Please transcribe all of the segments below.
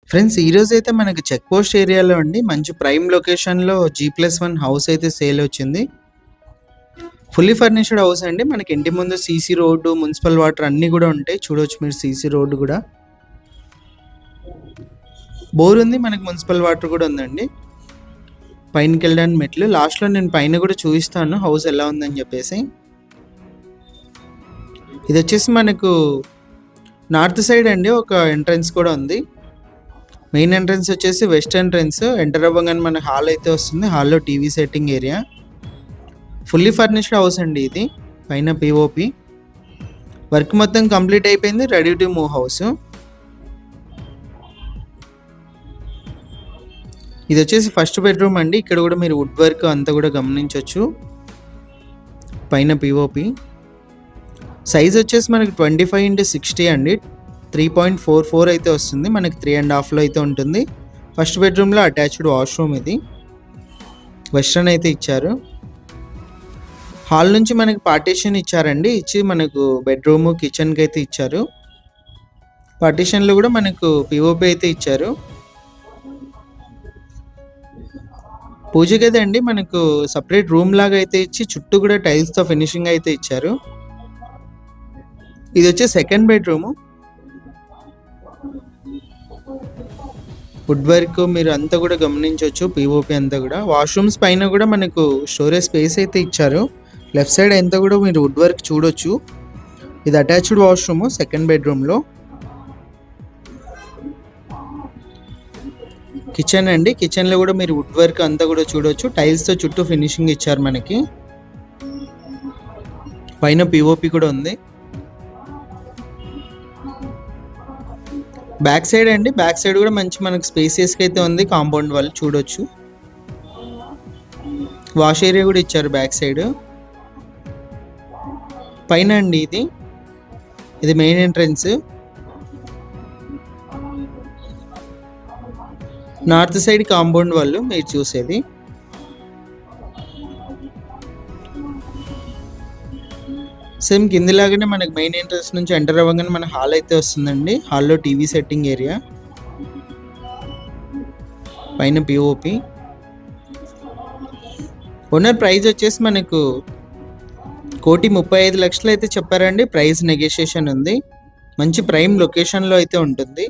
Friends ఈరోజు అయితే మనకి చెక్ పోస్ట్ ఏరియాలో అండి మంచి ప్రైమ్ లొకేషన్లో G+1 హౌస్ అయితే సేల్ వచ్చింది. ఫుల్లీ ఫర్నిష్డ్ హౌస్ అండి. మనకి ఇంటి ముందు సీసీ రోడ్డు, మున్సిపల్ వాటర్ అన్నీ కూడా ఉంటాయి. చూడవచ్చు మీరు సీసీ రోడ్డు కూడా, బోర్ ఉంది, మనకి మున్సిపల్ వాటర్ కూడా ఉందండి. పైనకి వెళ్ళడానికి మెట్లు. లాస్ట్లో నేను పైన కూడా చూపిస్తాను హౌస్ ఎలా ఉందని చెప్పేసి. ఇది వచ్చేసి మనకు నార్త్ సైడ్ అండి. ఒక ఎంట్రన్స్ కూడా ఉంది. మెయిన్ ఎంట్రన్స్ వచ్చేసి వెస్ట్ ఎంట్రన్స్. ఎంటర్ అవ్వగానే మన హాల్ అయితే వస్తుంది. హాల్లో TV setting area. Fully furnished house అండి ఇది. పైన పిఓపి వర్క్ మొత్తం కంప్లీట్ అయిపోయింది. Ready to move house. ఇది వచ్చేసి ఫస్ట్ బెడ్రూమ్ అండి. ఇక్కడ కూడా మీరు వుడ్ వర్క్ అంతా కూడా గమనించవచ్చు. పైన పిఓపి సైజ్ వచ్చేసి మనకి 25x60 అండి. 3.44 అయితే వస్తుంది. మనకి 3.5లో అయితే ఉంటుంది. ఫస్ట్ బెడ్రూమ్లో అటాచ్డ్ వాష్రూమ్ ఇది. వెస్ట్రన్ అయితే ఇచ్చారు. హాల్ నుంచి మనకి పార్టీషన్ ఇచ్చారండి. ఇచ్చి మనకు బెడ్రూమ్ కిచెన్కి అయితే ఇచ్చారు. పార్టీషన్లో కూడా మనకు పిఓపి అయితే ఇచ్చారు. పూజ గది అండి. మనకు సపరేట్ రూమ్ లాగా అయితే ఇచ్చి చుట్టూ కూడా టైల్స్తో ఫినిషింగ్ అయితే ఇచ్చారు. ఇది వచ్చే సెకండ్ బెడ్రూము. వుడ్ వర్క్ మీరు అంతా కూడా గమనించవచ్చు. పిఓపి అంతా కూడా. వాష్రూమ్స్ పైన కూడా మనకు స్టోరేజ్ స్పేస్ అయితే ఇచ్చారు. లెఫ్ట్ సైడ్ అంతా కూడా మీరు వుడ్ వర్క్ చూడొచ్చు. ఇది అటాచ్డ్ వాష్రూమ్ సెకండ్ బెడ్రూమ్లో. కిచెన్ అండి. కిచెన్లో కూడా మీరు వుడ్ వర్క్ అంతా కూడా చూడొచ్చు. టైల్స్తో చుట్టూ ఫినిషింగ్ ఇచ్చారు మనకి. పైన పిఓపి కూడా ఉంది. బ్యాక్ సైడ్ అండి. బ్యాక్ సైడ్ కూడా మంచి మనకు స్పేసియస్గా అయితే ఉంది. కాంపౌండ్ వాళ్ళు చూడొచ్చు. వాష్ ఏరియా కూడా ఇచ్చారు బ్యాక్ సైడ్. పైన అండి ఇది main entrance. North side compound వాళ్ళు మీరు చూసేది. సేమ్ కిందిలాగానే మనకి మెయిన్ ఎంట్రన్స్ నుంచి ఎంటర్ అవ్వగానే మన హాల్ అయితే వస్తుందండి. హాల్లో టీవీ సెట్టింగ్ ఏరియా. పైన పిఓపి. ఓనర్ ప్రైస్ వచ్చేసి మనకు 1,35,00,000 అయితే చెప్పారండి. ప్రైస్ నెగోషియేషన్ ఉంది. మంచి ప్రైమ్ లొకేషన్లో అయితే ఉంటుంది.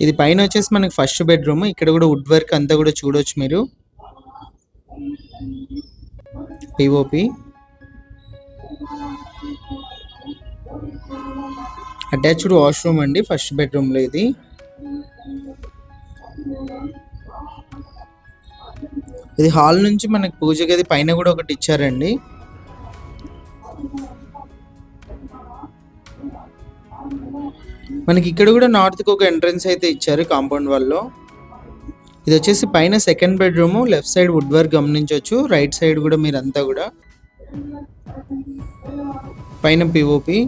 ఇది పైన వచ్చేసి మనకి ఫస్ట్ బెడ్రూమ్. ఇక్కడ కూడా వుడ్ వర్క్ అంతా కూడా చూడవచ్చు మీరు. పిఓపి. అటాచ్డ్ వాష్రూమ్ అండి ఫస్ట్ బెడ్రూమ్లో ఇది. ఇది హాల్ నుంచి మనకి పూజ గది పైన కూడా ఒకటి ఇచ్చారండి. మనకి ఇక్కడ కూడా నార్త్కి ఒక ఎంట్రన్స్ అయితే ఇచ్చారు కాంపౌండ్ వాళ్ళలో. ఇది వచ్చేసి పైన second bedroom. Left side wood work గమనించవచ్చు. రైట్ సైడ్ కూడా మీరంతా కూడా పైన పిఓపి.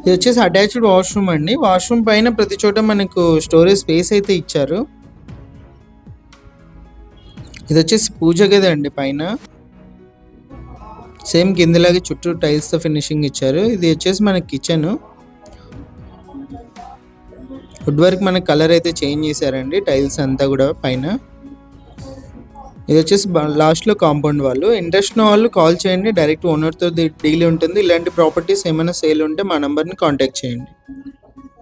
ఇది వచ్చేసి అటాచ్డ్ వాష్రూమ్ అండి. వాష్రూమ్ పైన ప్రతి చోట మనకు స్టోరేజ్ స్పేస్ అయితే ఇచ్చారు. ఇది వచ్చేసి పూజ గది అండి పైన. సేమ్ కిందలాగే చుట్టూ టైల్స్తో ఫినిషింగ్ ఇచ్చారు. ఇది వచ్చేసి మనకి కిచెన్. వుడ్ వర్క్ మనకి కలర్ అయితే చేంజ్ చేశారండి. టైల్స్ అంతా కూడా పైన. ఇది వచ్చేసి లాస్ట్లో కాంపౌండ్ వాళ్ళు. ఇంట్రెస్ట్ ఉన్న వాళ్ళు కాల్ చేయండి. డైరెక్ట్ ఓనర్తో డీల్ ఉంటుంది. ఇలాంటి ప్రాపర్టీస్ ఏమైనా సేల్ ఉంటే మా నెంబర్ని కాంటాక్ట్ చేయండి.